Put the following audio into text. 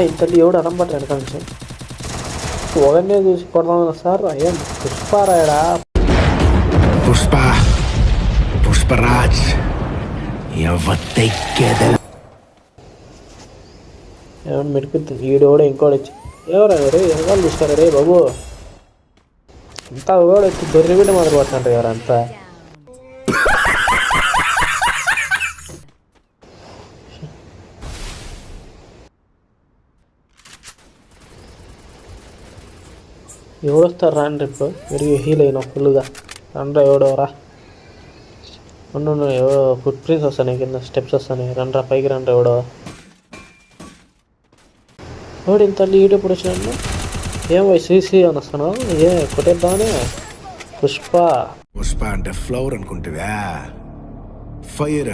ఇంతటి ఎవడు అరంపట్టు వెనక నుంచి ఒకరినే చూసి కొడదామన్నా సార్ ఏం పుష్పారాయడా పుష్ప పుష్పరాజ్ ఏమన్నా మెడిపిస్తుంది ఈడు కూడా ఇంకోటి వచ్చి ఎవరు రే ఎవరు చూస్తారా రే బాబు అంతా కూడా వచ్చి దొర్రి బిడ్డ మొదలు పడుతుంటారు ఎవరంతా ఎవడు వస్తారు రాండి ఇప్పుడు మీరు హీల్ అయినా ఫుల్గా రండ్రా ఎవడెవరా ఎవడో ఫుట్ ప్రింట్స్ వస్తాయి కింద స్టెప్స్ వస్తాయి రండ్రా పైకి రండ్రా ఎవడు ఇంత లీడ్ ఎప్పుడు వచ్చినా ఏం సీసీ అని వస్తున్నావు ఏ కొట్టేద్దామనే పుష్ప అంటే ఫ్లవర్ అనుకుంటువా ఫైర్